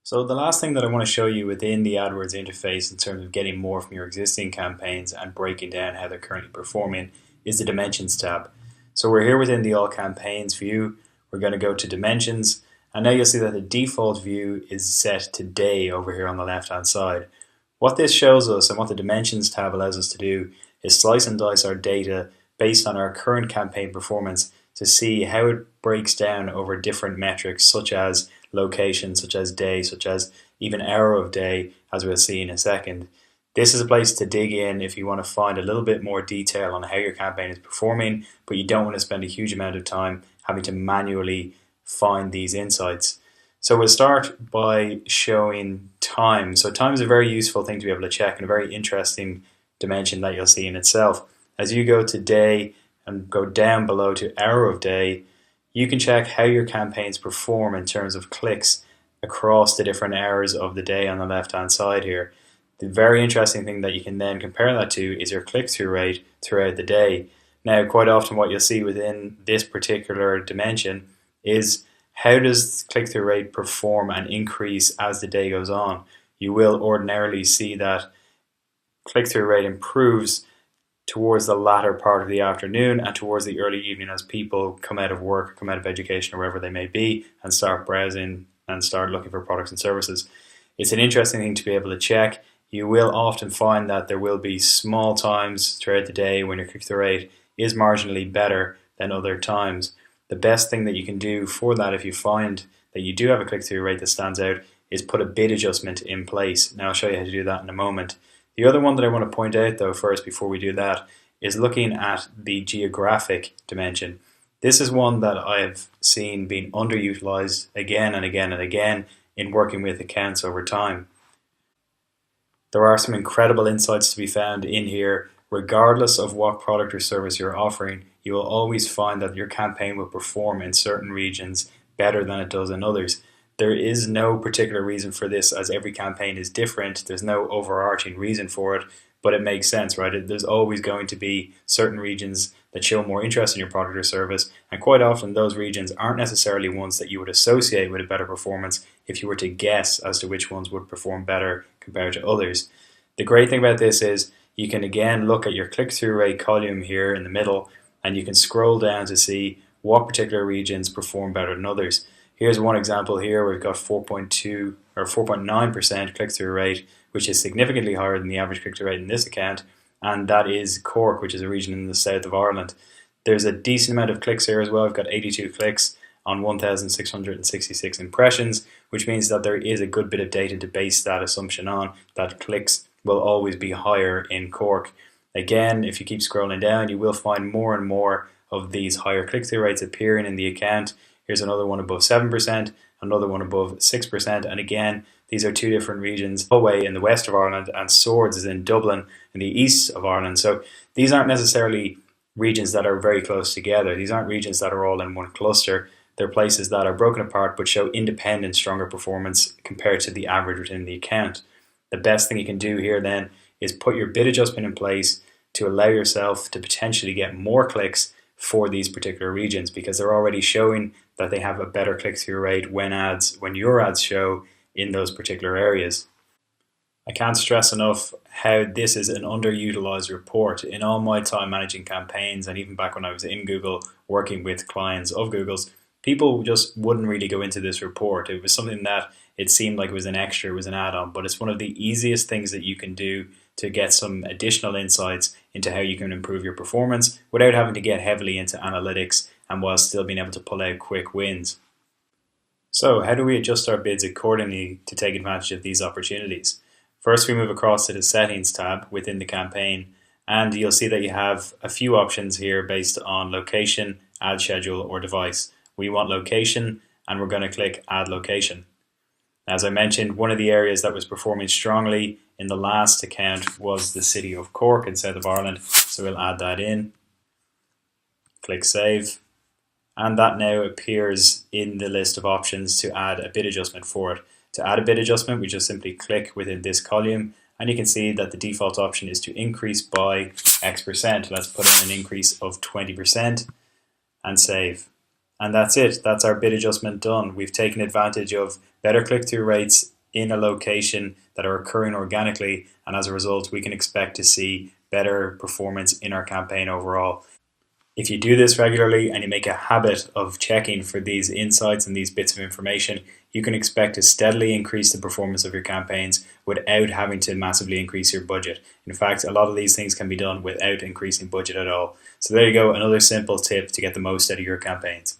So the last thing that I want to show you within the AdWords interface in terms of getting more from your existing campaigns and breaking down how they're currently performing is the Dimensions tab. So we're here within the All Campaigns view. We're going to go to Dimensions, and now you'll see that the default view is set to day over here on the left hand side. What this shows us and what the Dimensions tab allows us to do is slice and dice our data based on our current campaign performance to see how it breaks down over different metrics such as location, such as day, such as even hour of day, as we'll see in a second. This is a place to dig in if you want to find a little bit more detail on how your campaign is performing, but you don't want to spend a huge amount of time having to manually find these insights. So we'll start by showing time. So time is a very useful thing to be able to check and a very interesting dimension that you'll see in itself. As you go to day and go down below to hour of day, you can check how your campaigns perform in terms of clicks across the different hours of the day on the left hand side here. The very interesting thing that you can then compare that to is your click-through rate throughout the day. Now, quite often what you'll see within this particular dimension is how does click-through rate perform and increase as the day goes on. You will ordinarily see that click-through rate improves towards the latter part of the afternoon and towards the early evening as people come out of work, come out of education, or wherever they may be, and start browsing and start looking for products and services. It's an interesting thing to be able to check. You will often find that there will be small times throughout the day when your click-through rate is marginally better than other times. The best thing that you can do for that, if you find that you do have a click-through rate that stands out, is put a bid adjustment in place. Now I'll show you how to do that in a moment. The other one that I want to point out though first before we do that is looking at the geographic dimension. This is one that I've seen being underutilized again and again and again in working with accounts over time. There are some incredible insights to be found in here. Regardless of what product or service you're offering, you will always find that your campaign will perform in certain regions better than it does in others. There is no particular reason for this, as every campaign is different. There's no overarching reason for it, but it makes sense, right? There's always going to be certain regions that show more interest in your product or service, and quite often those regions aren't necessarily ones that you would associate with a better performance if you were to guess as to which ones would perform better compared to others. The great thing about this is you can again look at your click-through rate column here in the middle, and you can scroll down to see what particular regions perform better than others. Here's one example here. We've got 4.2 or 4.9% click-through rate, which is significantly higher than the average click-through rate in this account, and that is Cork, which is a region in the south of Ireland. There's a decent amount of clicks here as well. We've got 82 clicks on 1,666 impressions, which means that there is a good bit of data to base that assumption on, that clicks will always be higher in Cork. Again, if you keep scrolling down, you will find more and more of these higher click-through rates appearing in the account. Here's another one above 7%, another one above 6%, and again, these are two different regions. Galway in the west of Ireland and Swords is in Dublin in the east of Ireland. So these aren't necessarily regions that are very close together. These aren't regions that are all in one cluster. They're places that are broken apart but show independent, stronger performance compared to the average within the account. The best thing you can do here then is put your bid adjustment in place to allow yourself to potentially get more clicks for these particular regions, because they're already showing that they have a better click-through rate when your ads show in those particular areas. I can't stress enough how this is an underutilized report. In all my time managing campaigns, and even back when I was in Google working with clients of Google's, people just wouldn't really go into this report. It was something that it seemed like it was an extra, it was an add-on, but it's one of the easiest things that you can do to get some additional insights into how you can improve your performance without having to get heavily into analytics and while still being able to pull out quick wins. So how do we adjust our bids accordingly to take advantage of these opportunities? First, we move across to the Settings tab within the campaign, and you'll see that you have a few options here based on location, ad schedule, or device. We want location, and we're going to click Add Location. As I mentioned, one of the areas that was performing strongly in the last account was the city of Cork in south of Ireland, so we'll add that in. Click Save, and that now appears in the list of options to add a bid adjustment for it. To add a bid adjustment, we just simply click within this column, and you can see that the default option is to increase by X%. Let's put in an increase of 20% and save. And that's it. That's our bid adjustment done. We've taken advantage of better click-through rates in a location that are occurring organically, and as a result, we can expect to see better performance in our campaign overall. If you do this regularly and you make a habit of checking for these insights and these bits of information, you can expect to steadily increase the performance of your campaigns without having to massively increase your budget. In fact, a lot of these things can be done without increasing budget at all. So there you go, another simple tip to get the most out of your campaigns.